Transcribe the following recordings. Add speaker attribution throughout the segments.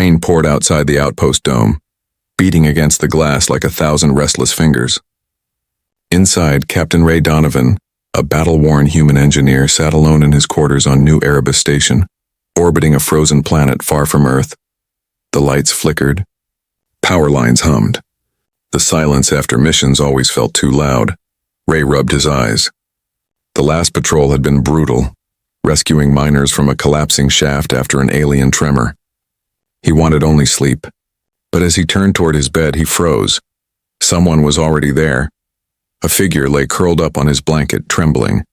Speaker 1: Rain poured outside the outpost dome, beating against the glass like 1,000 restless fingers. Inside, Captain Ray Donovan, a battle-worn human engineer, sat alone in his quarters on New Erebus Station, orbiting a frozen planet far from Earth. The lights flickered. Power lines hummed. The silence after missions always felt too loud. Ray rubbed his eyes. The last patrol had been brutal, rescuing miners from a collapsing shaft after an alien tremor. He wanted only sleep. But as he turned toward his bed, he froze. Someone was already there. A figure lay curled up on his blanket, trembling.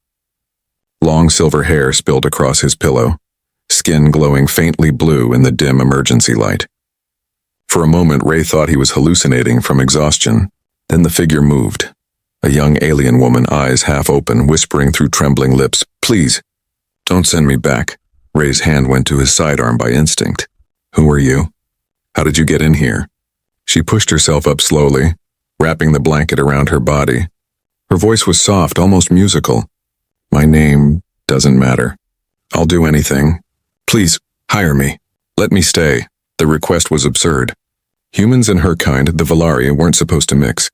Speaker 1: Long silver hair spilled across his pillow, skin glowing faintly blue in the dim emergency light. For a moment, Ray thought he was hallucinating from exhaustion. Then the figure moved. A young alien woman, eyes half open, whispering through trembling lips, "Please, don't send me back." Ray's hand went to his sidearm by instinct. "Who are you? How did you get in here?" She pushed herself up slowly, wrapping the blanket around her body. Her voice was soft, almost musical. "My name doesn't matter. I'll do anything. Please, hire me. Let me stay." The request was absurd. Humans and her kind, the Valari, weren't supposed to mix.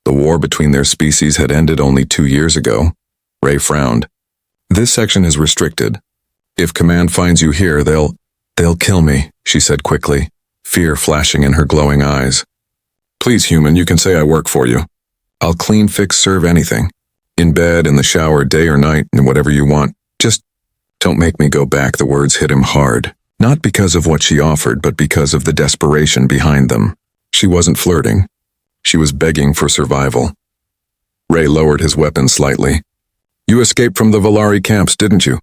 Speaker 1: The war between their species had ended only 2 years ago. Ray frowned. "This section is restricted. If command finds you here, they'll kill me," she said quickly, fear flashing in her glowing eyes. "Please, human, you can say I work for you. I'll clean, fix, serve anything. In bed, in the shower, day or night, and whatever you want. Just don't make me go back." The words hit him hard. Not because of what she offered, but because of the desperation behind them. She wasn't flirting. She was begging for survival. Ray lowered his weapon slightly. "You escaped from the Valari camps, didn't you?"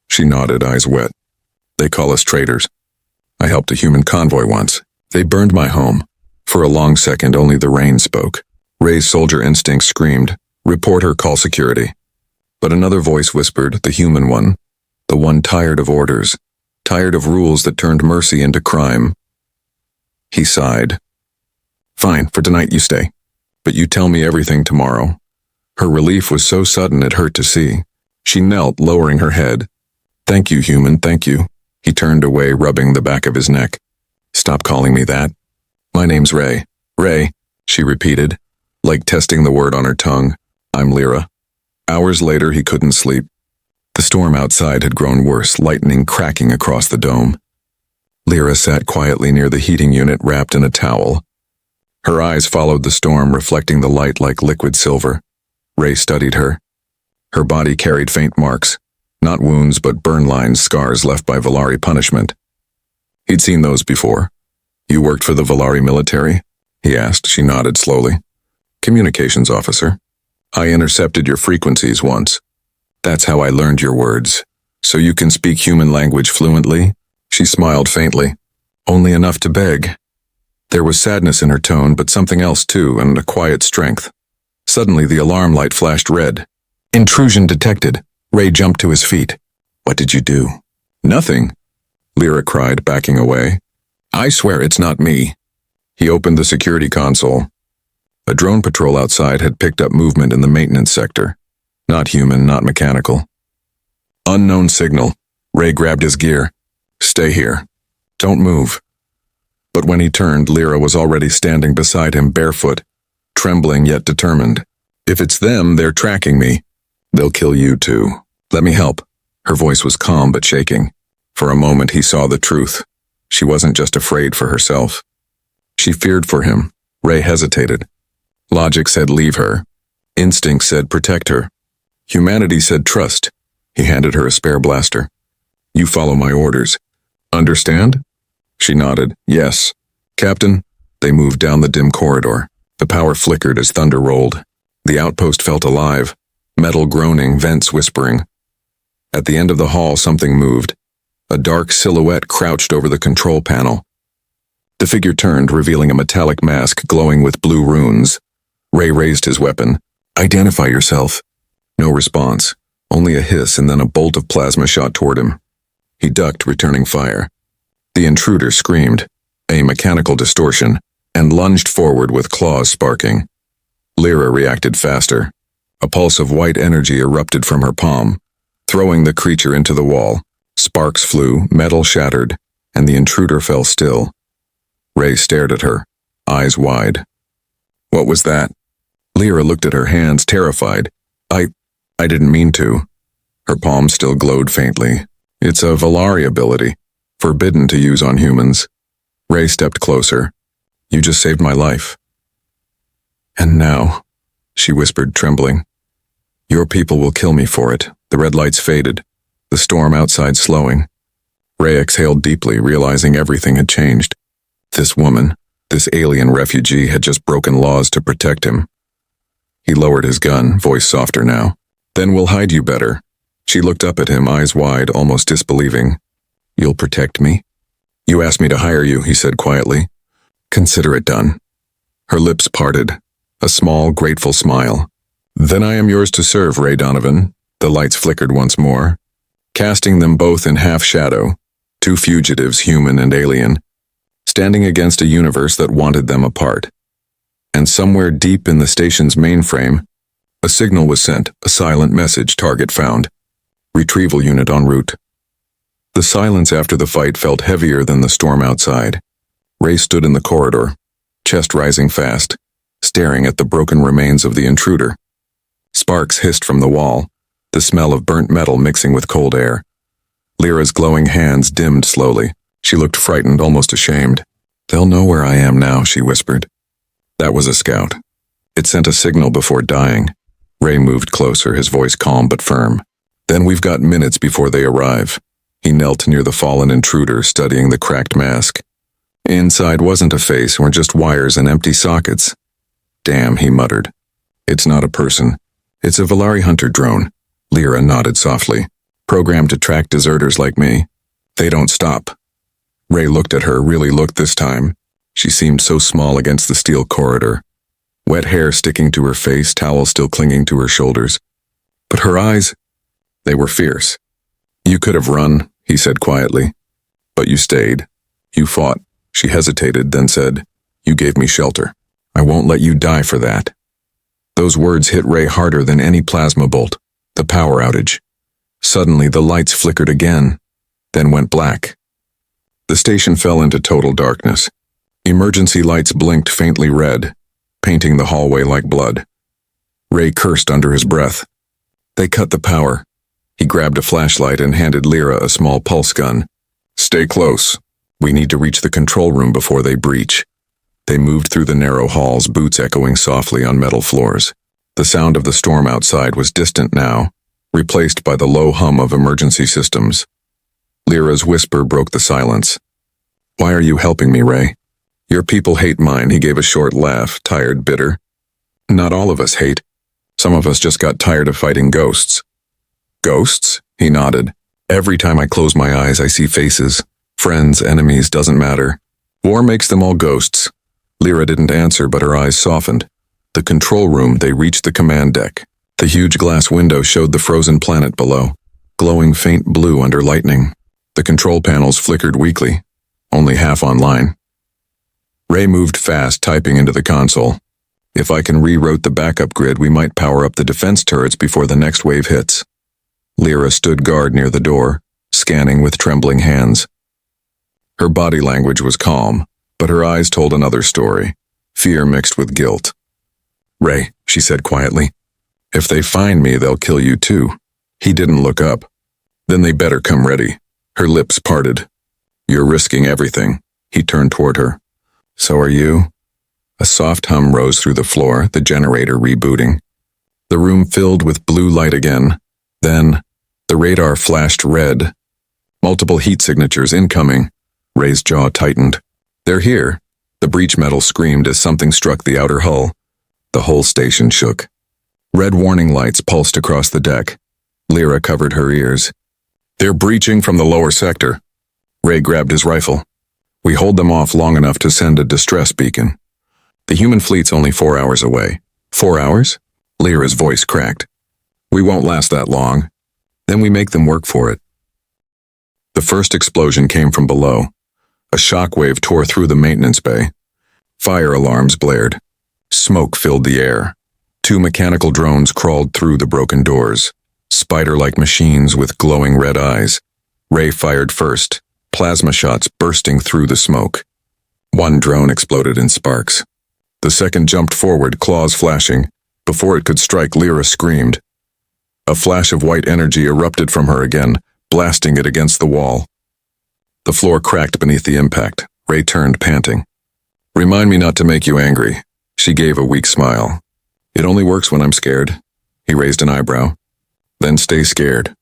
Speaker 1: She nodded, eyes wet. "They call us traitors. I helped a human convoy once. They burned my home." For a long second, only the rain spoke. Ray's soldier instinct screamed, "Report her, call security." But another voice whispered, the human one, the one tired of orders, tired of rules that turned mercy into crime. He sighed. "Fine, for tonight you stay. But you tell me everything tomorrow." Her relief was so sudden it hurt to see. She knelt, lowering her head. "Thank you, human, thank you." He turned away, rubbing the back of his neck. "Stop calling me that. My name's Ray." "Ray," she repeated, like testing the word on her tongue. "I'm Lyra." Hours later, he couldn't sleep. The storm outside had grown worse, lightning cracking across the dome. Lyra sat quietly near the heating unit, wrapped in a towel. Her eyes followed the storm, reflecting the light like liquid silver. Ray studied her. Her body carried faint marks, not wounds but burn lines, scars left by Valari punishment. He'd seen those before. "You worked for the Valari military?" he asked. She nodded slowly. "Communications officer. I intercepted your frequencies once. That's how I learned your words. So you can speak human language fluently?" She smiled faintly. "Only enough to beg." There was sadness in her tone, but something else too, and a quiet strength. Suddenly the alarm light flashed red. "Intrusion detected." Ray jumped to his feet. "What did you do?" "Nothing," Lyra cried, backing away. "I swear it's not me." He opened the security console. A drone patrol outside had picked up movement in the maintenance sector. Not human, not mechanical. Unknown signal. Ray grabbed his gear. "Stay here. Don't move." But when he turned, Lyra was already standing beside him, barefoot, trembling yet determined. "If it's them, they're tracking me. They'll kill you too. Let me help." Her voice was calm but shaking. For a moment he saw the truth. She wasn't just afraid for herself. She feared for him. Ray hesitated. Logic said leave her. Instinct said protect her. Humanity said trust. He handed her a spare blaster. "You follow my orders. Understand?" She nodded. "Yes." "Captain." They moved down the dim corridor. The power flickered as thunder rolled. The outpost felt alive. Metal groaning, vents whispering. At the end of the hall, something moved. A dark silhouette crouched over the control panel. The figure turned, revealing a metallic mask glowing with blue runes. Ray raised his weapon. "Identify yourself." No response. Only a hiss, and then a bolt of plasma shot toward him. He ducked, returning fire. The intruder screamed, a mechanical distortion, and lunged forward with claws sparking. Lyra reacted faster. A pulse of white energy erupted from her palm, throwing the creature into the wall. Sparks flew, metal shattered. and the intruder fell still. Ray stared at her, eyes wide. What was that? Lyra looked at her hands, terrified. I didn't mean to. Her palm still glowed faintly. It's a Valari ability, forbidden to use on humans. Ray stepped closer. You just saved my life. And now, she whispered, trembling. Your people will kill me for it. The red lights faded, the storm outside slowing. Ray exhaled deeply, realizing everything had changed. This woman, this alien refugee, had just broken laws to protect him. He lowered his gun, voice softer now. Then we'll hide you better. She looked up at him, eyes wide, almost disbelieving. You'll protect me? You asked me to hire you, he said quietly. Consider it done. Her lips parted, a small, grateful smile. Then I am yours to serve, Ray Donovan. The lights flickered once more, casting them both in half shadow, two fugitives, human and alien, standing against a universe that wanted them apart. And somewhere deep in the station's mainframe, a signal was sent, a silent message, target found. Retrieval unit en route. The silence after the fight felt heavier than the storm outside. Ray stood in the corridor, chest rising fast, staring at the broken remains of the intruder. Sparks hissed from the wall, the smell of burnt metal mixing with cold air. Lyra's glowing hands dimmed slowly. She looked frightened, almost ashamed. They'll know where I am now, she whispered. That was a scout. It sent a signal before dying. Ray moved closer, his voice calm but firm. Then we've got minutes before they arrive. He knelt near the fallen intruder, studying the cracked mask. Inside wasn't a face, or just wires and empty sockets. Damn, he muttered. It's not a person. It's a Valari hunter drone. Lyra nodded softly. Programmed to track deserters like me. They don't stop. Ray looked at her, really looked this time. She seemed so small against the steel corridor. Wet hair sticking to her face, towel still clinging to her shoulders. But her eyes, they were fierce. You could have run, he said quietly. But you stayed. You fought. She hesitated, then said, You gave me shelter. I won't let you die for that. Those words hit Ray harder than any plasma bolt. The power outage. Suddenly the lights flickered again, then went black. The station fell into total darkness. Emergency lights blinked faintly red, painting the hallway like blood. Ray cursed under his breath. They cut the power. He grabbed a flashlight and handed Lyra a small pulse gun. Stay close. We need to reach the control room before they breach. They moved through the narrow halls, boots echoing softly on metal floors. The sound of the storm outside was distant now, replaced by the low hum of emergency systems. Lyra's whisper broke the silence. Why are you helping me, Ray? Your people hate mine, he gave a short laugh, tired, bitter. Not all of us hate. Some of us just got tired of fighting ghosts. Ghosts? He nodded. Every time I close my eyes, I see faces. Friends, enemies, doesn't matter. War makes them all ghosts. Lyra didn't answer, but her eyes softened. The control room, they reached the command deck. The huge glass window showed the frozen planet below, glowing faint blue under lightning. The control panels flickered weakly, only half online. Ray moved fast, typing into the console. If I can reroute the backup grid, we might power up the defense turrets before the next wave hits. Lyra stood guard near the door, scanning with trembling hands. Her body language was calm, but her eyes told another story, fear mixed with guilt. Ray, she said quietly, if they find me, they'll kill you too. He didn't look up. Then they better come ready. Her lips parted. You're risking everything. He turned toward her. So are you? A soft hum rose through the floor, the generator rebooting. The room filled with blue light again. Then, the radar flashed red. Multiple heat signatures incoming. Ray's jaw tightened. They're here. The breach metal screamed as something struck the outer hull. The whole station shook. Red warning lights pulsed across the deck. Lyra covered her ears. They're breaching from the lower sector. Ray grabbed his rifle. We hold them off long enough to send a distress beacon. The human fleet's only 4 hours away. 4 hours? Lyra's voice cracked. We won't last that long. Then we make them work for it. The first explosion came from below. A shockwave tore through the maintenance bay. Fire alarms blared. Smoke filled the air. 2 mechanical drones crawled through the broken doors, spider-like machines with glowing red eyes. Ray fired first, plasma shots bursting through the smoke. One drone exploded in sparks. The second jumped forward, claws flashing. Before it could strike, Lyra screamed. A flash of white energy erupted from her again, blasting it against the wall. The floor cracked beneath the impact. Ray turned, panting. "Remind me not to make you angry." She gave a weak smile. "It only works when I'm scared." He raised an eyebrow. "Then stay scared."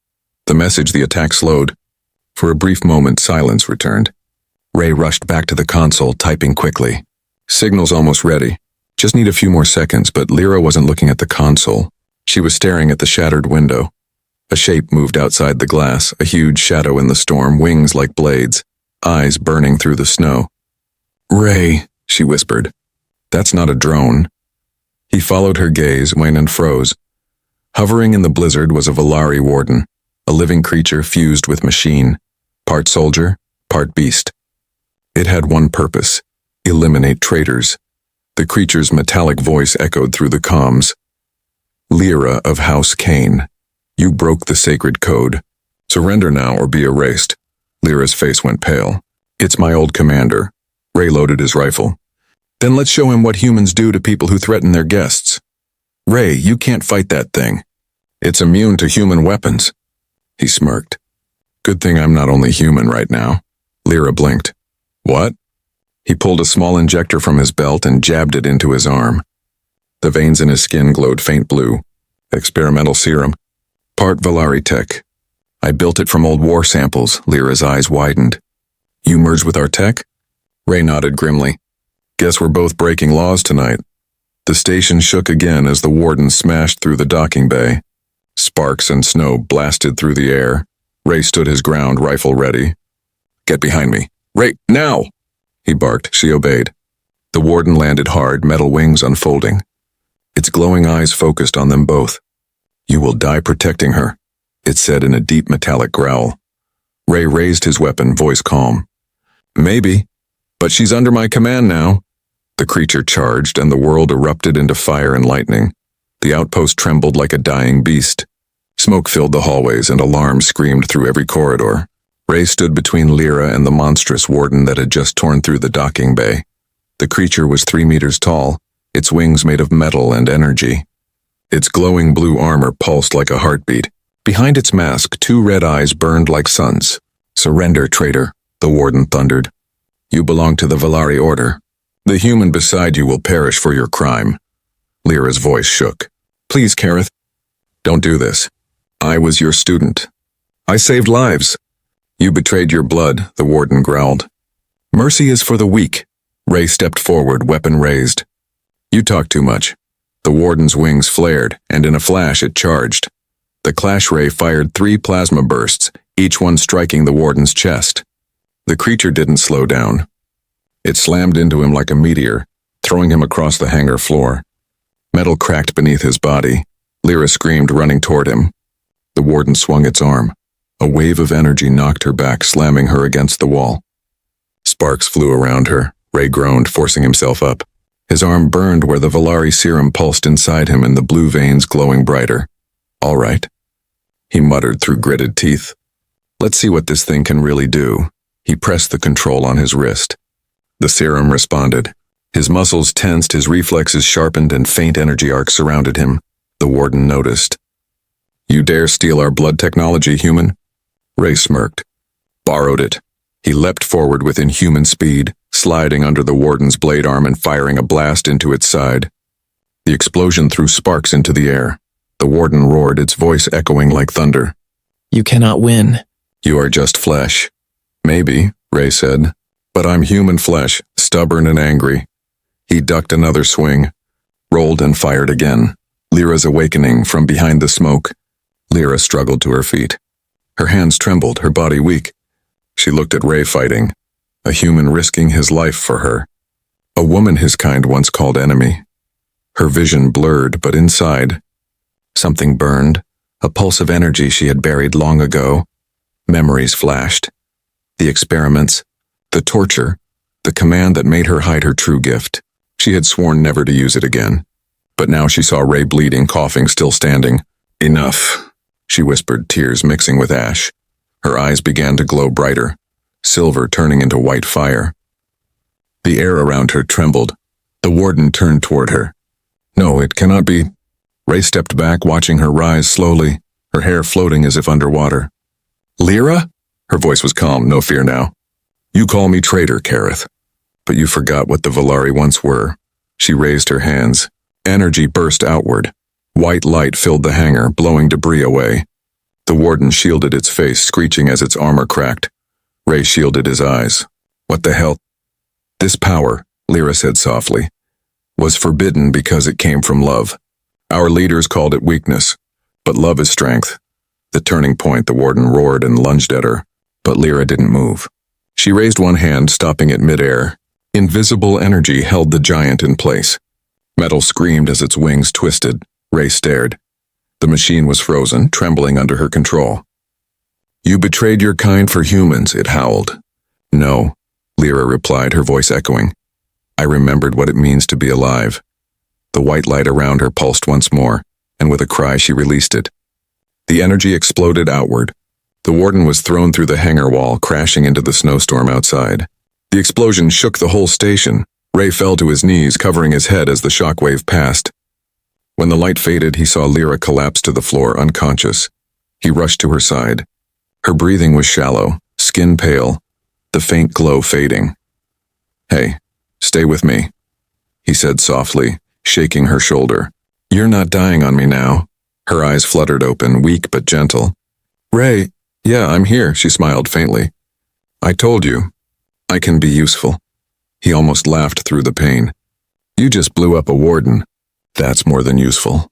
Speaker 1: The message, the attack slowed. For a brief moment, silence returned. Ray rushed back to the console, typing quickly. "Signal's almost ready. Just need a few more seconds," but Lyra wasn't looking at the console. She was staring at the shattered window. A shape moved outside the glass, a huge shadow in the storm, wings like blades, eyes burning through the snow. "Ray," she whispered. "That's not a drone." He followed her gaze, went and froze. Hovering in the blizzard was a Valari warden, a living creature fused with machine, part soldier, part beast. It had one purpose: eliminate traitors. The creature's metallic voice echoed through the comms. "Lyra of House Kane, you broke the sacred code. Surrender now or be erased." Lyra's face went pale. "It's my old commander." Ray loaded his rifle. "Then let's show him what humans do to people who threaten their guests." "Ray, you can't fight that thing. It's immune to human weapons." He smirked. "Good thing I'm not only human right now." Lyra blinked. "What?" He pulled a small injector from his belt and jabbed it into his arm. The veins in his skin glowed faint blue. "Experimental serum. Part Valari tech. I built it from old war samples." Lyra's eyes widened. "You merged with our tech?" Ray nodded grimly. "Guess we're both breaking laws tonight." The station shook again as the warden smashed through the docking bay. Sparks and snow blasted through the air. Ray stood his ground, rifle ready. "Get behind me. Ray, now!" He barked. She obeyed. The warden landed hard, metal wings unfolding. Its glowing eyes focused on them both. "You will die protecting her," it said in a deep metallic growl. Ray raised his weapon, voice calm. "Maybe, but she's under my command now." The creature charged, and the world erupted into fire and lightning. The outpost trembled like a dying beast. Smoke filled the hallways, and alarms screamed through every corridor. Ray stood between Lyra and the monstrous warden that had just torn through the docking bay. The creature was 3 meters tall, its wings made of metal and energy. Its glowing blue armor pulsed like a heartbeat. Behind its mask, 2 red eyes burned like suns. "Surrender, traitor," the warden thundered. "You belong to the Valari Order. The human beside you will perish for your crime." Lyra's voice shook. "Please, Kareth. Don't do this. I was your student. I saved lives." "You betrayed your blood," the warden growled. "Mercy is for the weak." Ray stepped forward, weapon raised. "You talk too much." The warden's wings flared, and in a flash it charged. The clash ray fired 3 plasma bursts, each one striking the warden's chest. The creature didn't slow down. It slammed into him like a meteor, throwing him across the hangar floor. Metal cracked beneath his body. Lyra screamed, running toward him. The warden swung its arm. A wave of energy knocked her back, slamming her against the wall. Sparks flew around her. Ray groaned, forcing himself up. His arm burned where the Valari serum pulsed inside him and the blue veins glowing brighter. "All right," he muttered through gritted teeth. "Let's see what this thing can really do." He pressed the control on his wrist. The serum responded. His muscles tensed, his reflexes sharpened, and faint energy arcs surrounded him. The warden noticed. "You dare steal our blood technology, human?" Ray smirked. "Borrowed it." He leapt forward with inhuman speed, sliding under the warden's blade arm and firing a blast into its side. The explosion threw sparks into the air. The warden roared, its voice echoing like thunder.
Speaker 2: "You cannot win."
Speaker 1: "You are just flesh." "Maybe," Ray said, "but I'm human flesh, stubborn and angry." He ducked another swing, rolled and fired again. Lyra's awakening from behind the smoke. Lyra struggled to her feet. Her hands trembled, her body weak. She looked at Ray fighting, a human risking his life for her. A woman his kind once called enemy. Her vision blurred, but inside, something burned, a pulse of energy she had buried long ago. Memories flashed. The experiments, the torture, the command that made her hide her true gift. She had sworn never to use it again. But now she saw Ray bleeding, coughing, still standing. "Enough," she whispered, tears mixing with ash. Her eyes began to glow brighter. silver turning into white fire. The air around her trembled. The warden turned toward her. No, it cannot be. Ray stepped back, watching her rise slowly, her hair floating as if underwater. Lyra? Her voice was calm, no fear now. You call me traitor, Kareth. But you forgot what the Valari once were. She raised her hands. Energy burst outward. White light filled the hangar, blowing debris away. The warden shielded its face, screeching as its armor cracked. Ray shielded his eyes. What the hell? This power, Lyra said softly, was forbidden because it came from love. Our leaders called it weakness, but love is strength. The turning point, the warden roared and lunged at her, but Lyra didn't move. She raised one hand, stopping it midair. Invisible energy held the giant in place. Metal screamed as its wings twisted. Ray stared. The machine was frozen, trembling under her control. You betrayed your kind for humans, it howled. No, Lyra replied, her voice echoing. I remembered what it means to be alive. The white light around her pulsed once more, and with a cry she released it. The energy exploded outward. The warden was thrown through the hangar wall, crashing into the snowstorm outside. The explosion shook the whole station. Ray fell to his knees, covering his head as the shockwave passed. When the light faded, he saw Lyra collapse to the floor, unconscious. He rushed to her side. Her breathing was shallow, skin pale, the faint glow fading. Hey, stay with me, he said softly, shaking her shoulder. You're not dying on me now. Her eyes fluttered open, weak but gentle. Ray, yeah, I'm here, she smiled faintly. I told you, I can be useful. He almost laughed through the pain. You just blew up a warden. That's more than useful.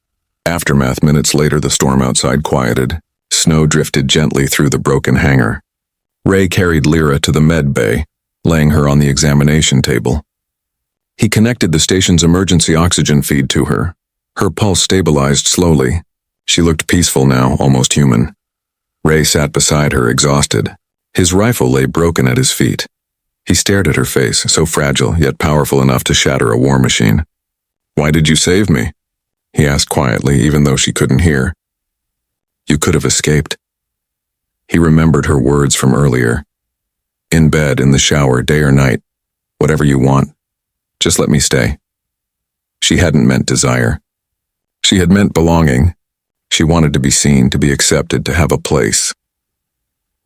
Speaker 1: Aftermath minutes later, the storm outside quieted. Snow drifted gently through the broken hangar. Ray carried Lyra to the med bay, laying her on the examination table. He connected the station's emergency oxygen feed to her. Her pulse stabilized slowly. She looked peaceful now, almost human. Ray sat beside her, exhausted. His rifle lay broken at his feet. He stared at her face, so fragile, yet powerful enough to shatter a war machine. Why did you save me? He asked quietly, even though she couldn't hear. You could have escaped. He remembered her words from earlier. In bed, in the shower, day or night. Whatever you want. Just let me stay. She hadn't meant desire. She had meant belonging. She wanted to be seen, to be accepted, to have a place.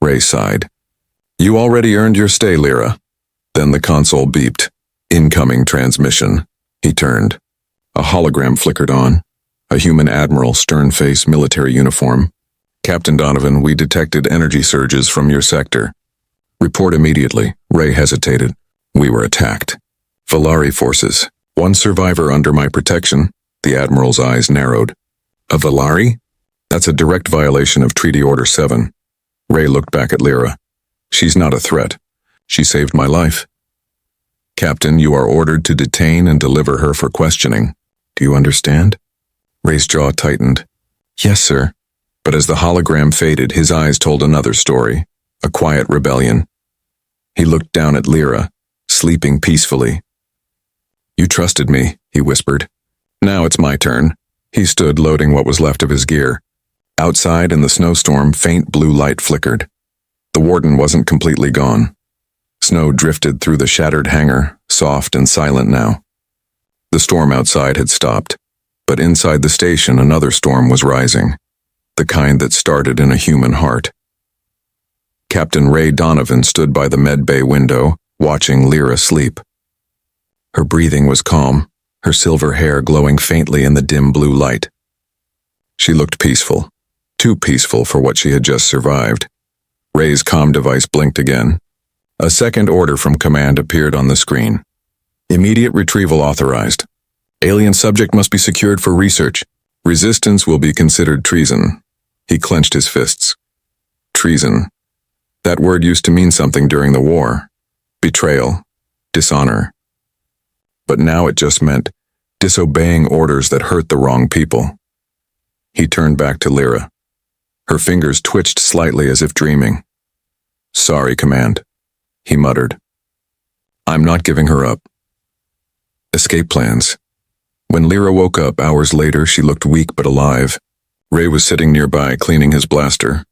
Speaker 1: Ray sighed. You already earned your stay, Lyra. Then the console beeped. Incoming transmission. He turned. A hologram flickered on. A human admiral, stern face, military uniform. Captain Donovan, we detected energy surges from your sector. Report immediately. Ray hesitated. We were attacked. Valari forces. One survivor under my protection. The admiral's eyes narrowed. A Valari? That's a direct violation of Treaty Order 7. Ray looked back at Lyra. She's not a threat. She saved my life. Captain, you are ordered to detain and deliver her for questioning. Do you understand? Ray's jaw tightened. Yes, sir. But as the hologram faded, his eyes told another story, a quiet rebellion. He looked down at Lyra, sleeping peacefully. You trusted me, he whispered. Now it's my turn. He stood, loading what was left of his gear. Outside in the snowstorm, faint blue light flickered. The warden wasn't completely gone. Snow drifted through the shattered hangar, soft and silent now. The storm outside had stopped, but inside the station another storm was rising, the kind that started in a human heart. Captain Ray Donovan stood by the med bay window, watching Lyra sleep. Her breathing was calm, her silver hair glowing faintly in the dim blue light. She looked peaceful, too peaceful for what she had just survived. Ray's comm device blinked again. A second order from command appeared on the screen. Immediate retrieval authorized. Alien subject must be secured for research. Resistance will be considered treason. He clenched his fists. Treason. That word used to mean something during the war. Betrayal. Dishonor. But now it just meant disobeying orders that hurt the wrong people. He turned back to Lyra. Her fingers twitched slightly as if dreaming. Sorry, Command, he muttered. I'm not giving her up. Escape plans. When Lyra woke up hours later, she looked weak but alive. Ray was sitting nearby, cleaning his blaster.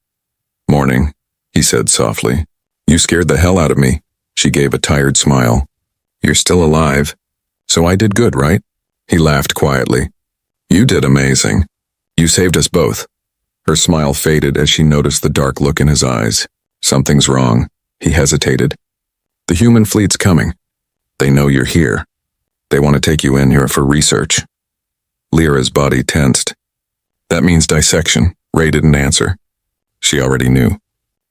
Speaker 1: Morning, he said softly. You scared the hell out of me. She gave a tired smile. You're still alive. So I did good, right? He laughed quietly. You did amazing. You saved us both. Her smile faded as she noticed the dark look in his eyes. Something's wrong. He hesitated. The human fleet's coming. They know you're here. They want to take you in here for research. Lyra's body tensed. That means dissection. Ray didn't answer. She already knew.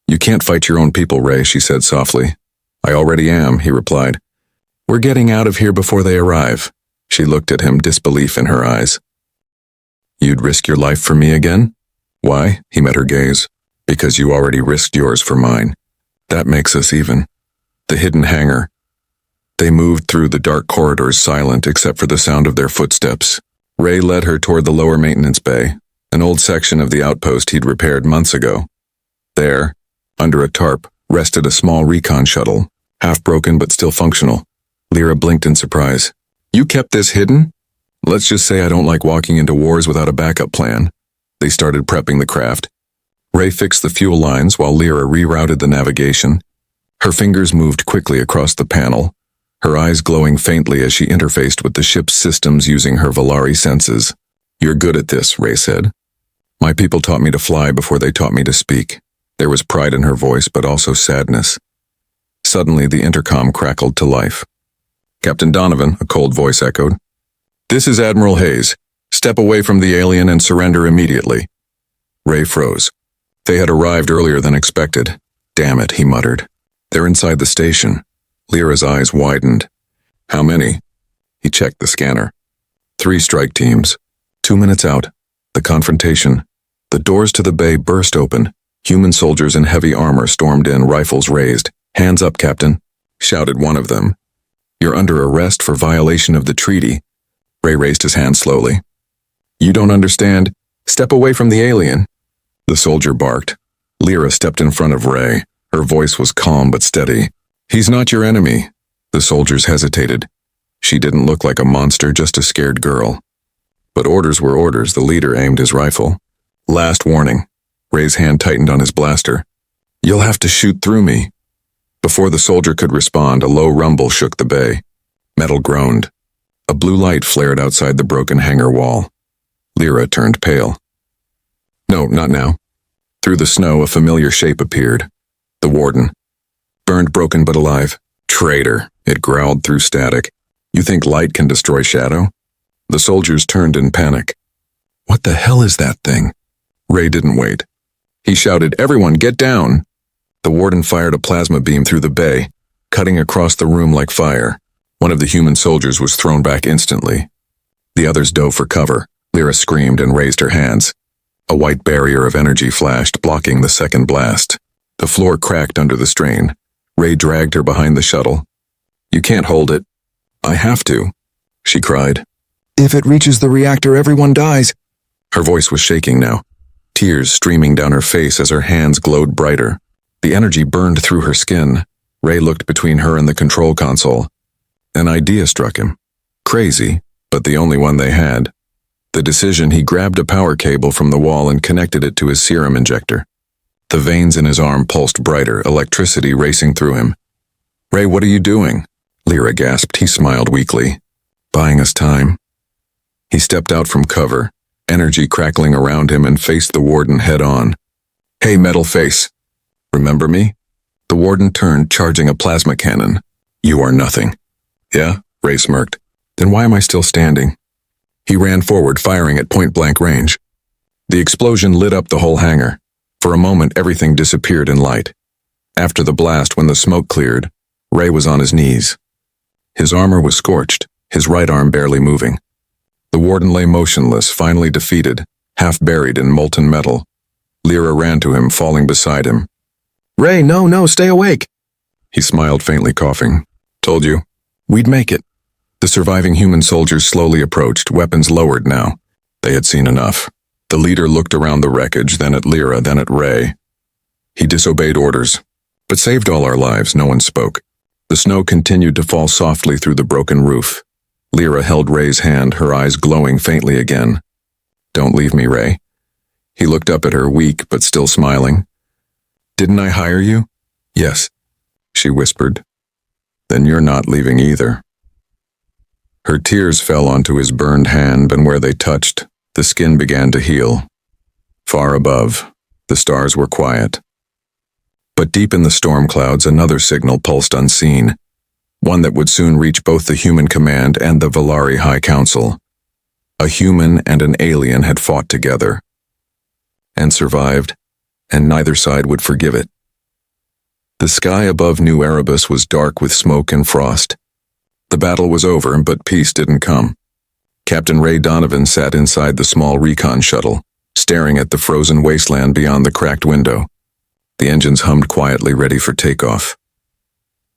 Speaker 1: You can't fight your own people, Ray, she said softly. I already am, he replied. We're getting out of here before they arrive. She looked at him, disbelief in her eyes. You'd risk your life for me again? Why? He met her gaze. Because you already risked yours for mine. That makes us even. The hidden hangar. They moved through the dark corridors silent except for the sound of their footsteps. Ray led her toward the lower maintenance bay, an old section of the outpost he'd repaired months ago. There, under a tarp, rested a small recon shuttle, half broken but still functional. Lyra blinked in surprise. You kept this hidden? Let's just say I don't like walking into wars without a backup plan. They started prepping the craft. Ray fixed the fuel lines while Lyra rerouted the navigation. Her fingers moved quickly across the panel, her eyes glowing faintly as she interfaced with the ship's systems using her Valari senses. You're good at this, Ray said. My people taught me to fly before they taught me to speak. There was pride in her voice, but also sadness. Suddenly, the intercom crackled to life. Captain Donovan, a cold voice echoed. This is Admiral Hayes. Step away from the alien and surrender immediately. Ray froze. They had arrived earlier than expected. Damn it, he muttered. They're inside the station. Lyra's eyes widened. How many? He checked the scanner. 3 strike teams. 2 minutes out. The confrontation. The doors to the bay burst open. Human soldiers in heavy armor stormed in, rifles raised. Hands up, Captain, shouted one of them. You're under arrest for violation of the treaty. Ray raised his hand slowly. You don't understand. Step away from the alien. The soldier barked. Lyra stepped in front of Ray. Her voice was calm but steady. He's not your enemy. The soldiers hesitated. She didn't look like a monster, just a scared girl. But orders were orders. The leader aimed his rifle. Last warning. Ray's hand tightened on his blaster. You'll have to shoot through me. Before the soldier could respond, a low rumble shook the bay. Metal groaned. A blue light flared outside the broken hangar wall. Lyra turned pale. No, not now. Through the snow, a familiar shape appeared. The warden. Burned, broken, but alive. Traitor, it growled through static. You think light can destroy shadow? The soldiers turned in panic. What the hell is that thing? Ray didn't wait. He shouted, Everyone, get down! The warden fired a plasma beam through the bay, cutting across the room like fire. One of the human soldiers was thrown back instantly. The others dove for cover. Lyra screamed and raised her hands. A white barrier of energy flashed, blocking the second blast. The floor cracked under the strain. Ray dragged her behind the shuttle. You can't hold it. I have to, she cried. If it reaches the reactor, everyone dies. Her voice was shaking now, tears streaming down her face as her hands glowed brighter. The energy burned through her skin. Ray looked between her and the control console. An idea struck him. Crazy, but the only one they had. The decision, he grabbed a power cable from the wall and connected it to his serum injector. The veins in his arm pulsed brighter, electricity racing through him. Ray, what are you doing? Lyra gasped. He smiled weakly. Buying us time. He stepped out from cover, energy crackling around him, and faced the warden head on. Hey, metal face. Remember me? The warden turned, charging a plasma cannon. You are nothing. Yeah? Ray smirked. Then why am I still standing? He ran forward, firing at point-blank range. The explosion lit up the whole hangar. For a moment, everything disappeared in light. After the blast, when the smoke cleared, Ray was on his knees. His armor was scorched, his right arm barely moving. The warden lay motionless, finally defeated, half buried in molten metal. Lyra ran to him, falling beside him. Ray, no, stay awake. He smiled faintly, coughing. Told you. We'd make it. The surviving human soldiers slowly approached, weapons lowered now. They had seen enough. The leader looked around the wreckage, then at Lyra, then at Ray. He disobeyed orders, but saved all our lives. No one spoke. The snow continued to fall softly through the broken roof. Lyra held Ray's hand, her eyes glowing faintly again. Don't leave me, Ray. He looked up at her, weak but still smiling. Didn't I hire you? Yes. she whispered. Then you're not leaving either. Her tears fell onto his burned hand, and where they touched, the skin began to heal. Far above, the stars were quiet. But deep in the storm clouds, another signal pulsed unseen, one that would soon reach both the human command and the Valari High Council. A human and an alien had fought together, and survived, and neither side would forgive it. The sky above New Erebus was dark with smoke and frost. The battle was over, but peace didn't come. Captain Ray Donovan sat inside the small recon shuttle, staring at the frozen wasteland beyond the cracked window. The engines hummed quietly, ready for takeoff.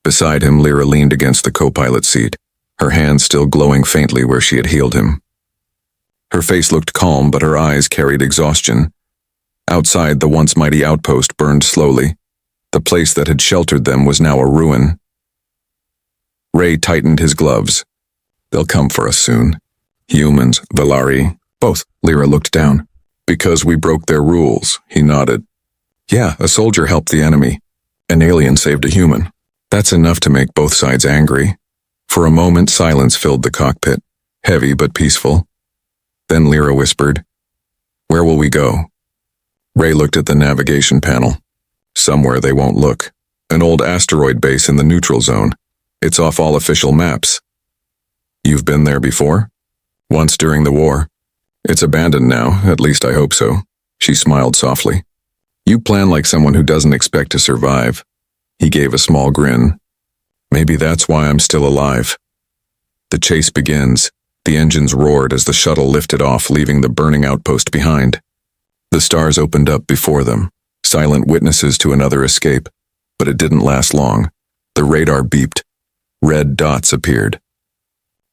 Speaker 1: Beside him, Lyra leaned against the co-pilot seat, her hands still glowing faintly where she had healed him. Her face looked calm, but her eyes carried exhaustion. Outside, the once mighty outpost burned slowly. The place that had sheltered them was now a ruin. Ray tightened his gloves. They'll come for us soon. Humans, Valari, both. Lyra looked down. Because we broke their rules, he nodded. Yeah, a soldier helped the enemy. An alien saved a human. That's enough to make both sides angry. For a moment, silence filled the cockpit, heavy but peaceful. Then Lyra whispered, "Where will we go?" Ray looked at the navigation panel. Somewhere they won't look. An old asteroid base in the neutral zone. It's off all official maps. You've been there before? Once during the war. It's abandoned now, at least I hope so. She smiled softly. You plan like someone who doesn't expect to survive. He gave a small grin. Maybe that's why I'm still alive. The chase begins. The engines roared as the shuttle lifted off, leaving the burning outpost behind. The stars opened up before them, silent witnesses to another escape, but it didn't last long. The radar beeped. Red dots appeared.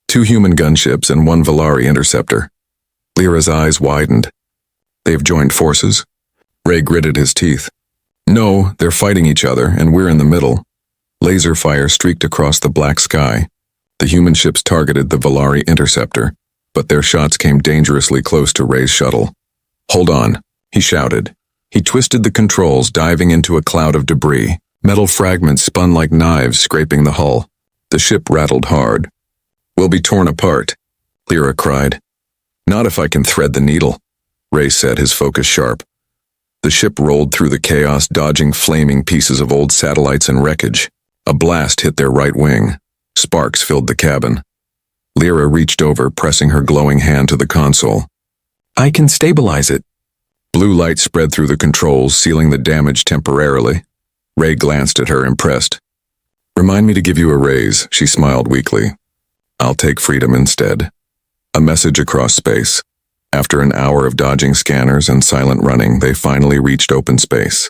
Speaker 1: 2 human gunships and 1 Valari interceptor. Lyra's eyes widened. They've joined forces? Ray gritted his teeth. No, they're fighting each other, and we're in the middle. Laser fire streaked across the black sky. The human ships targeted the Valari interceptor, but their shots came dangerously close to Ray's shuttle. Hold on, he shouted. He twisted the controls, diving into a cloud of debris. Metal fragments spun like knives, scraping the hull. The ship rattled hard. We'll be torn apart, Lyra cried. Not if I can thread the needle, Ray said, his focus sharp. The ship rolled through the chaos, dodging flaming pieces of old satellites and wreckage. A blast hit their right wing. Sparks filled the cabin. Lyra reached over, pressing her glowing hand to the console. I can stabilize it. Blue light spread through the controls, sealing the damage temporarily. Ray glanced at her, impressed. Remind me to give you a raise, she smiled weakly. I'll take freedom instead. A message across space. After an hour of dodging scanners and silent running, they finally reached open space.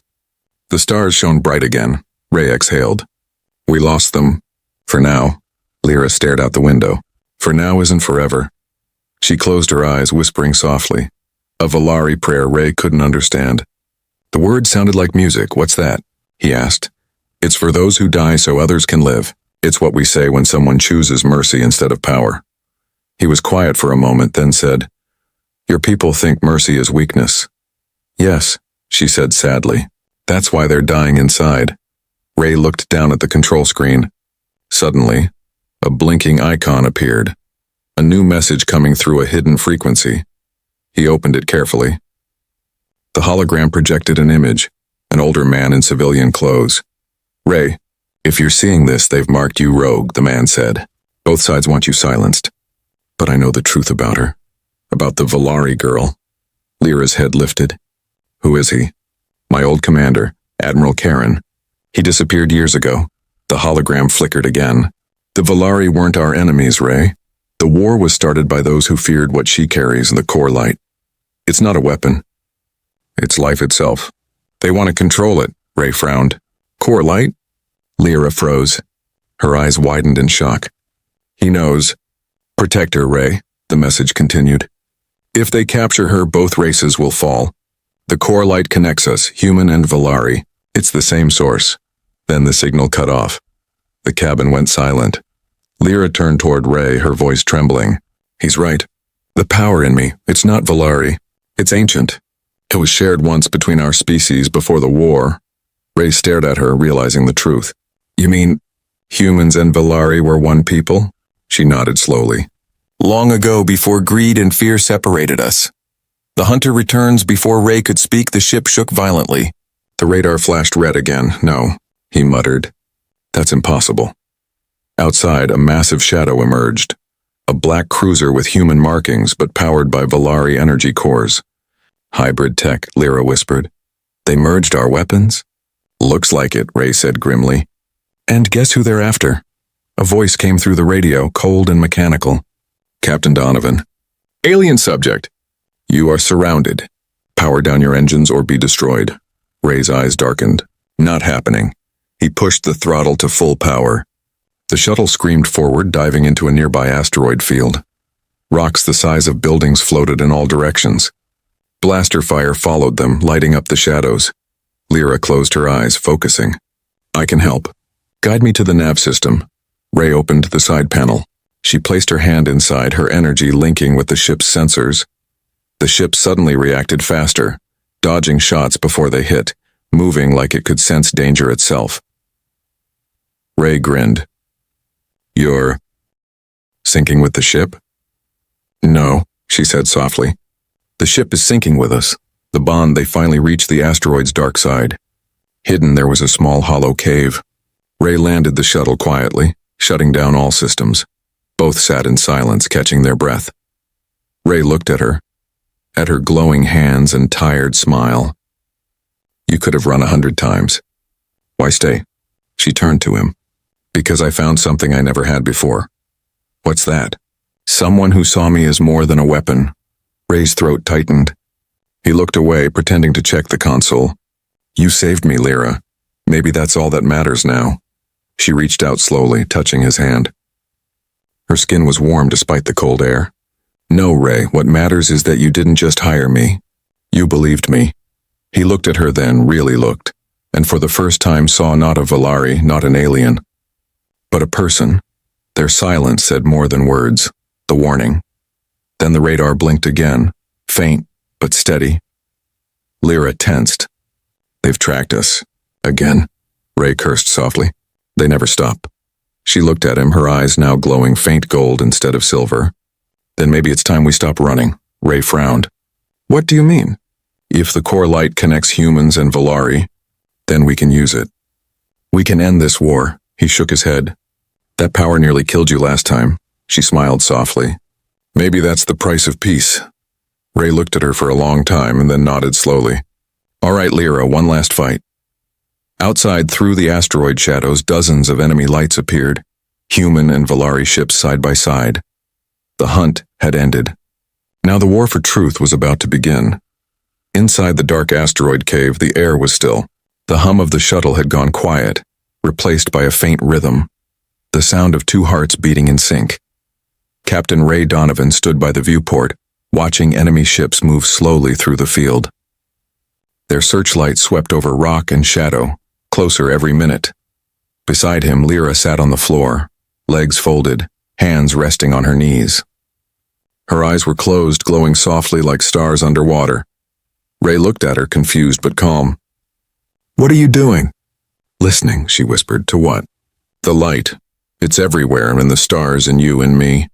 Speaker 1: The stars shone bright again. Ray exhaled. We lost them. For now. Lyra stared out the window. For now isn't forever. She closed her eyes, whispering softly. A Valari prayer Ray couldn't understand. The words sounded like music. What's that? He asked. It's for those who die so others can live. It's what we say when someone chooses mercy instead of power. He was quiet for a moment, then said, Your people think mercy is weakness. Yes, she said sadly. That's why they're dying inside. Ray looked down at the control screen. Suddenly, a blinking icon appeared. A new message coming through a hidden frequency. He opened it carefully. The hologram projected an image, an older man in civilian clothes. Ray, if you're seeing this, they've marked you rogue, the man said. Both sides want you silenced. But I know the truth about her. About the Valari girl. Lyra's head lifted. Who is he? My old commander, Admiral Karen. He disappeared years ago. The hologram flickered again. The Valari weren't our enemies, Ray. The war was started by those who feared what she carries, the core light. It's not a weapon. It's life itself. They want to control it, Ray frowned. Core light? Lyra froze. Her eyes widened in shock. He knows. Protect her, Ray, the message continued. If they capture her, both races will fall. The core light connects us, human and Valari. It's the same source. Then the signal cut off. The cabin went silent. Lyra turned toward Ray, her voice trembling. He's right. The power in me, it's not Valari. It's ancient. It was shared once between our species before the war. Ray stared at her, realizing the truth. You mean humans and Valari were one people? She nodded slowly. Long ago, before greed and fear separated us. The hunter returns. Before Ray could speak, the ship shook violently. The radar flashed red again. No, he muttered. That's impossible. Outside, a massive shadow emerged. A black cruiser with human markings, but powered by Valari energy cores. Hybrid tech, Lyra whispered. They merged our weapons? Looks like it, Ray said grimly. And guess who they're after? A voice came through the radio, cold and mechanical. Captain Donovan. Alien subject. You are surrounded. Power down your engines or be destroyed. Ray's eyes darkened. Not happening. He pushed the throttle to full power. The shuttle screamed forward, diving into a nearby asteroid field. Rocks the size of buildings floated in all directions. Blaster fire followed them, lighting up the shadows. Lyra closed her eyes, focusing. I can help. Guide me to the nav system. Ray opened the side panel. She placed her hand inside, her energy linking with the ship's sensors. The ship suddenly reacted faster, dodging shots before they hit, moving like it could sense danger itself. Ray grinned. You're sinking with the ship? No, she said softly. The ship is sinking with us. The bond, they finally reached the asteroid's dark side. Hidden, there was a small hollow cave. Ray landed the shuttle quietly, shutting down all systems. Both sat in silence, catching their breath. Ray looked at her glowing hands and tired smile. You could have run 100 times. Why stay? She turned to him. Because I found something I never had before. What's that? Someone who saw me as more than a weapon. Ray's throat tightened. He looked away, pretending to check the console. You saved me, Lyra. Maybe that's all that matters now. She reached out slowly, touching his hand. Her skin was warm despite the cold air. No, Ray, what matters is that you didn't just hire me. You believed me. He looked at her then, really looked, and for the first time saw not a Valari, not an alien, but a person. Their silence said more than words, the warning. Then the radar blinked again, faint but steady. Lyra tensed. They've tracked us. Again. Ray cursed softly. They never stop. She looked at him, her eyes now glowing faint gold instead of silver. Then maybe it's time we stop running. Ray frowned. What do you mean? If the core light connects humans and Valari, then we can use it. We can end this war. He shook his head. That power nearly killed you last time. She smiled softly. Maybe that's the price of peace. Ray looked at her for a long time and then nodded slowly. All right, Lyra, one last fight. Outside, through the asteroid shadows, dozens of enemy lights appeared, human and Valari ships side by side. The hunt had ended. Now the war for truth was about to begin. Inside the dark asteroid cave, the air was still. The hum of the shuttle had gone quiet, replaced by a faint rhythm, the sound of two hearts beating in sync. Captain Ray Donovan stood by the viewport, watching enemy ships move slowly through the field. Their searchlights swept over rock and shadow, closer every minute. Beside him, Lyra sat on the floor, legs folded, hands resting on her knees. Her eyes were closed, glowing softly like stars underwater. Ray looked at her, confused but calm. What are you doing? Listening, she whispered. To what? The light. It's everywhere, and in the stars, and you and me.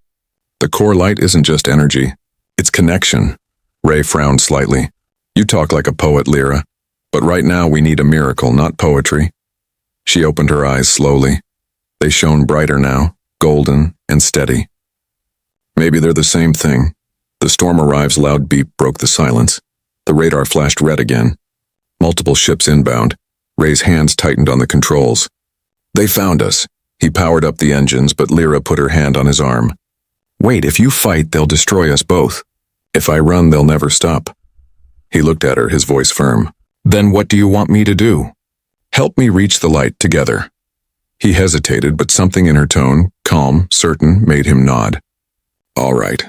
Speaker 1: The core light isn't just energy. It's connection. Ray frowned slightly. You talk like a poet, Lyra. But right now we need a miracle, not poetry. She opened her eyes slowly. They shone brighter now, golden and steady. Maybe they're the same thing. The storm arrives, loud beep broke the silence. The radar flashed red again. Multiple ships inbound. Ray's hands tightened on the controls. They found us. He powered up the engines, but Lyra put her hand on his arm. Wait, if you fight, they'll destroy us both. If I run, they'll never stop. He looked at her, his voice firm. Then what do you want me to do? Help me reach the light together. He hesitated, but something in her tone, calm, certain, made him nod. All right.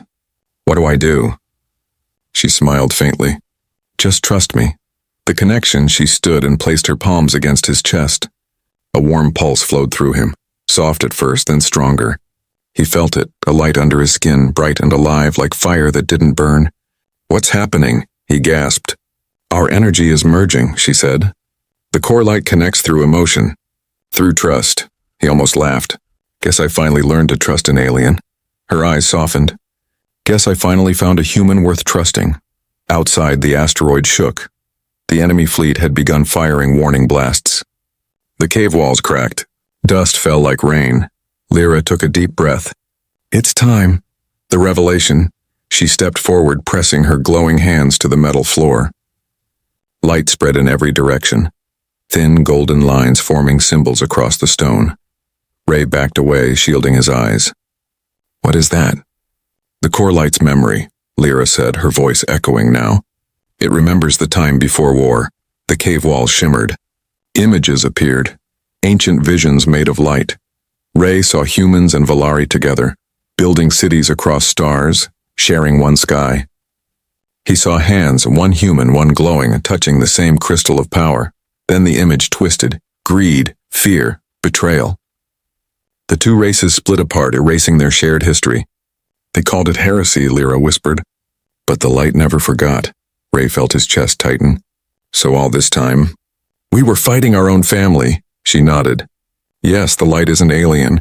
Speaker 1: What do I do? She smiled faintly. Just trust me. The connection, she stood and placed her palms against his chest. A warm pulse flowed through him, soft at first, then stronger. He felt it, a light under his skin, bright and alive like fire that didn't burn. What's happening? He gasped. Our energy is merging, she said. The core light connects through emotion. Through trust. He almost laughed. Guess I finally learned to trust an alien. Her eyes softened. Guess I finally found a human worth trusting. Outside, the asteroid shook. The enemy fleet had begun firing warning blasts. The cave walls cracked. Dust fell like rain. Lyra took a deep breath. It's time. The revelation. She stepped forward, pressing her glowing hands to the metal floor. Light spread in every direction. Thin golden lines forming symbols across the stone. Ray backed away, shielding his eyes. What is that? The core light's memory, Lyra said, her voice echoing now. It remembers the time before war. The cave walls shimmered. Images appeared. Ancient visions made of light. Ray saw humans and Valari together, building cities across stars, sharing one sky. He saw hands, one human, one glowing, touching the same crystal of power. Then the image twisted. Greed, fear, betrayal. The two races split apart, erasing their shared history. They called it heresy, Lyra whispered. But the light never forgot. Ray felt his chest tighten. So all this time, we were fighting our own family, she nodded. Yes, the light isn't alien.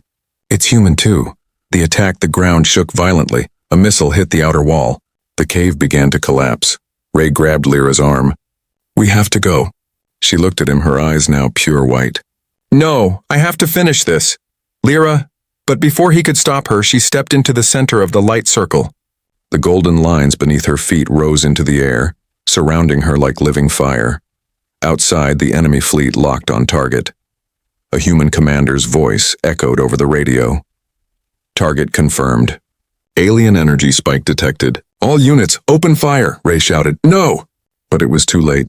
Speaker 1: It's human too. The attack, the ground shook violently. A missile hit the outer wall. The cave began to collapse. Ray grabbed Lyra's arm. We have to go. She looked at him, her eyes now pure white. No, I have to finish this. Lyra, but before he could stop her, she stepped into the center of the light circle. The golden lines beneath her feet rose into the air, surrounding her like living fire. Outside, the enemy fleet locked on target. A human commander's voice echoed over the radio. Target confirmed. Alien energy spike detected. All units, open fire, Ray shouted. No! But it was too late.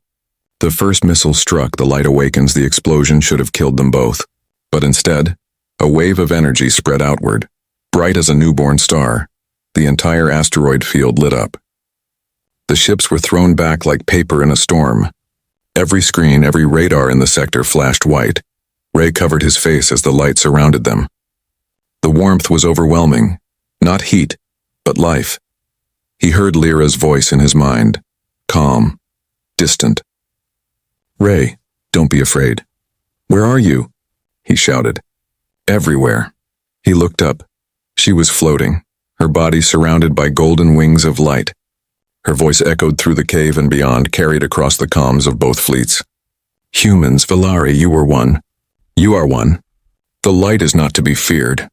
Speaker 1: The first missile struck, the light awakens, the explosion should have killed them both. But instead, a wave of energy spread outward, bright as a newborn star. The entire asteroid field lit up. The ships were thrown back like paper in a storm. Every screen, every radar in the sector flashed white. Ray covered his face as the light surrounded them. The warmth was overwhelming. Not heat, but life. He heard Lyra's voice in his mind. Calm. Distant. Ray, don't be afraid. Where are you? He shouted. Everywhere. He looked up. She was floating, her body surrounded by golden wings of light. Her voice echoed through the cave and beyond, carried across the comms of both fleets. Humans, Valari, you were one. You are one. The light is not to be feared.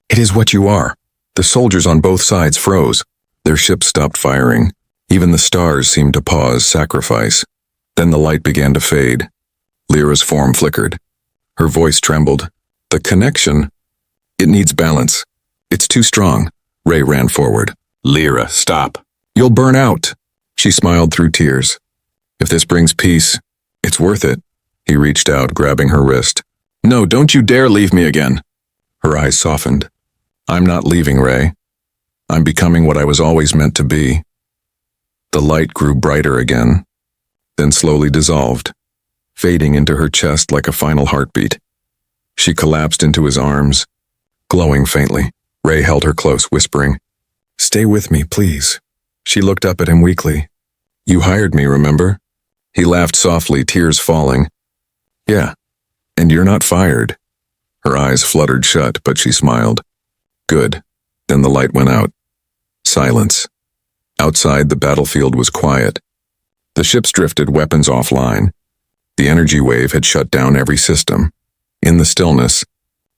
Speaker 1: It is what you are. The soldiers on both sides froze. Their ships stopped firing. Even the stars seemed to pause, sacrifice. Then the light began to fade. Lyra's form flickered. Her voice trembled. The connection. It needs balance. It's too strong. Ray ran forward. Lyra, stop. You'll burn out. She smiled through tears. If this brings peace, it's worth it. He reached out, grabbing her wrist. No, don't you dare leave me again. Her eyes softened. I'm not leaving, Ray. I'm becoming what I was always meant to be. The light grew brighter again, then slowly dissolved, fading into her chest like a final heartbeat. She collapsed into his arms, glowing faintly. Ray held her close, whispering, Stay with me, please. She looked up at him weakly. You hired me, remember? He laughed softly, tears falling. Yeah, and you're not fired. Her eyes fluttered shut, but she smiled. Good. Then the light went out. Silence. Outside, the battlefield was quiet. The ships drifted, weapons offline. The energy wave had shut down every system. In the stillness,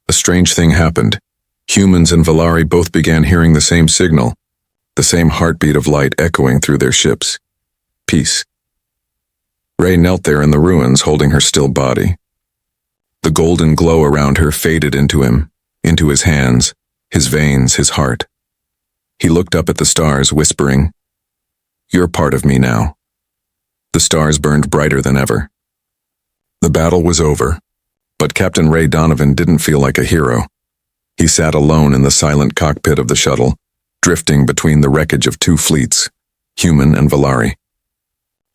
Speaker 1: a strange thing happened. Humans and Valari both began hearing the same signal, the same heartbeat of light echoing through their ships. Peace. Ray knelt there in the ruins, holding her still body. The golden glow around her faded into him, into his hands, his veins, his heart. He looked up at the stars, whispering, You're part of me now. The stars burned brighter than ever. The battle was over, but Captain Ray Donovan didn't feel like a hero. He sat alone in the silent cockpit of the shuttle, drifting between the wreckage of two fleets, human and Valari.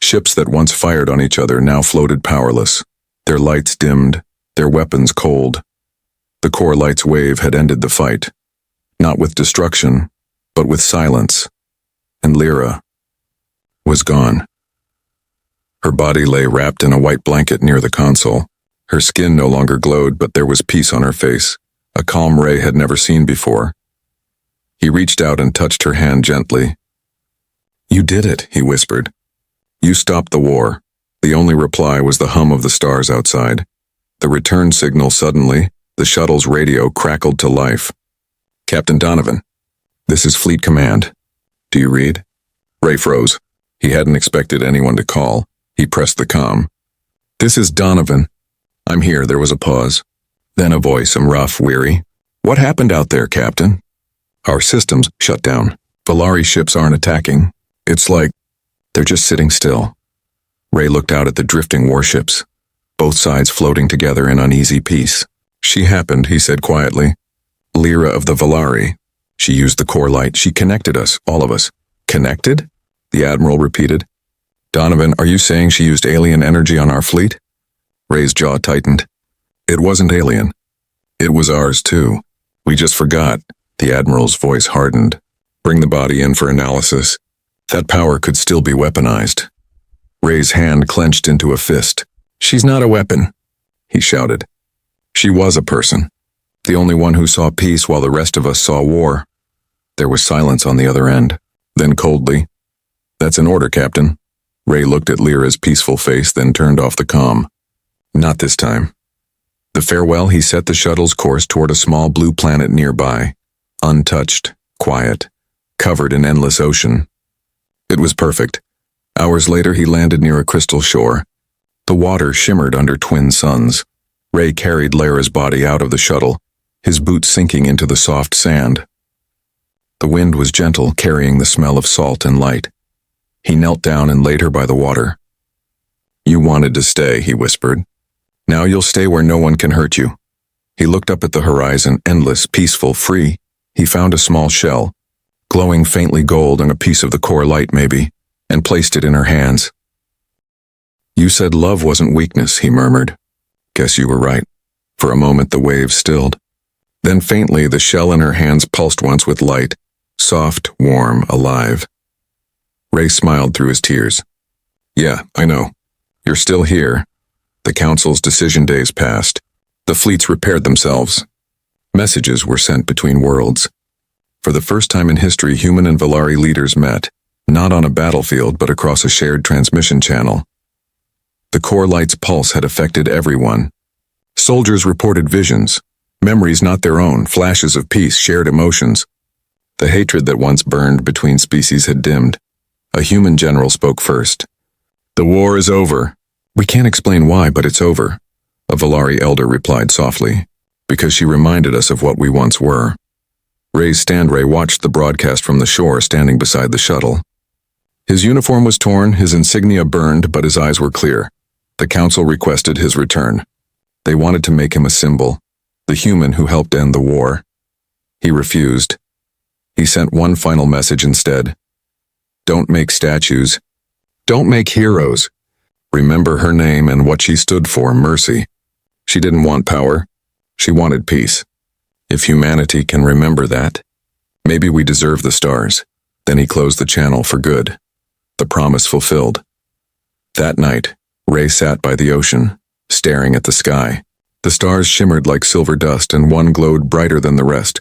Speaker 1: Ships that once fired on each other now floated powerless, their lights dimmed, their weapons cold. The core light's wave had ended the fight, not with destruction, but with silence, and Lyra was gone. Her body lay wrapped in a white blanket near the console, Her skin no longer glowed, but there was peace on her face, a calm Ray had never seen before. He reached out and touched her hand gently. "You did it," he whispered. "You stopped the war." The only reply was the hum of the stars outside. The return signal suddenly, the shuttle's radio crackled to life. "Captain Donovan, this is Fleet Command. Do you read?" Ray froze. He hadn't expected anyone to call. He pressed the comm. "This is Donovan. I'm here." There was a pause. Then a voice, rough, weary. "What happened out there, Captain?" "Our systems shut down. Valari ships aren't attacking. It's like they're just sitting still." Ray looked out at the drifting warships, both sides floating together in uneasy peace. "She happened," he said quietly. "Lyra of the Valari. She used the core light. She connected us, all of us." "Connected?" the Admiral repeated. "Donovan, are you saying she used alien energy on our fleet?" Ray's jaw tightened. "It wasn't alien. It was ours too. We just forgot." The Admiral's voice hardened. "Bring the body in for analysis. That power could still be weaponized." Ray's hand clenched into a fist. "She's not a weapon," he shouted. "She was a person. The only one who saw peace while the rest of us saw war." There was silence on the other end. Then coldly, "That's an order, Captain." Ray looked at Lyra's peaceful face, then turned off the comm. "Not this time." The farewell, he set the shuttle's course toward a small blue planet nearby, untouched, quiet, covered in endless ocean. It was perfect. Hours later, he landed near a crystal shore. The water shimmered under twin suns. Ray carried Lyra's body out of the shuttle, his boots sinking into the soft sand. The wind was gentle, carrying the smell of salt and light. He knelt down and laid her by the water. "You wanted to stay," he whispered. "Now you'll stay where no one can hurt you." He looked up at the horizon, endless, peaceful, free. He found a small shell, glowing faintly gold and a piece of the core light maybe, and placed it in her hands. "You said love wasn't weakness," he murmured. "Guess you were right." For a moment the waves stilled. Then faintly the shell in her hands pulsed once with light, soft, warm, alive. Ray smiled through his tears. "Yeah, I know. You're still here." The Council's decision days passed. The fleets repaired themselves. Messages were sent between worlds. For the first time in history, human and Valari leaders met, not on a battlefield but across a shared transmission channel. The core light's pulse had affected everyone. Soldiers reported visions, memories not their own, flashes of peace, shared emotions. The hatred that once burned between species had dimmed. A human general spoke first. "The war is over." "We can't explain why, but it's over," a Valari elder replied softly, "because she reminded us of what we once were." Ray's Standray watched the broadcast from the shore, standing beside the shuttle. His uniform was torn, his insignia burned, but his eyes were clear. The Council requested his return. They wanted to make him a symbol, the human who helped end the war. He refused. He sent one final message instead. "Don't make statues. Don't make heroes. Remember her name and what she stood for, mercy. She didn't want power. She wanted peace. If humanity can remember that, maybe we deserve the stars." Then he closed the channel for good. The promise fulfilled. That night, Ray sat by the ocean, staring at the sky. The stars shimmered like silver dust, and one glowed brighter than the rest,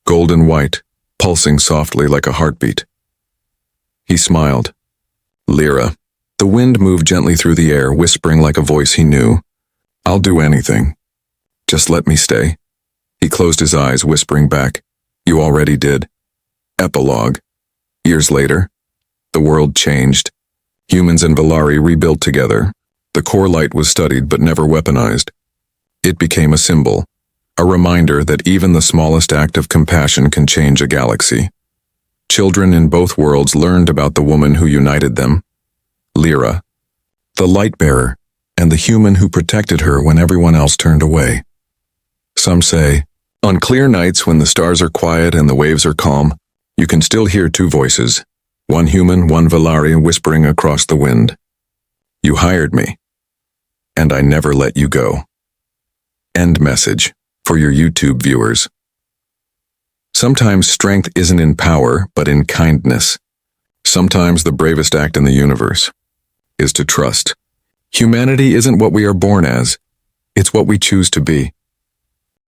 Speaker 1: golden white, pulsing softly like a heartbeat. He smiled. "Lyra." The wind moved gently through the air, whispering like a voice he knew. "I'll do anything. Just let me stay." He closed his eyes, whispering back, "You already did." Epilogue. Years later, the world changed. Humans and Valari rebuilt together. The core light was studied but never weaponized. It became a symbol, a reminder that even the smallest act of compassion can change a galaxy. Children in both worlds learned about the woman who united them, Lyra, the light bearer, and the human who protected her when everyone else turned away. Some say, on clear nights when the stars are quiet and the waves are calm, you can still hear two voices, one human, one Valari, whispering across the wind. "You hired me, and I never let you go." End message for your YouTube viewers. Sometimes strength isn't in power, but in kindness. Sometimes the bravest act in the universe is to trust. Humanity isn't what we are born as. It's what we choose to be.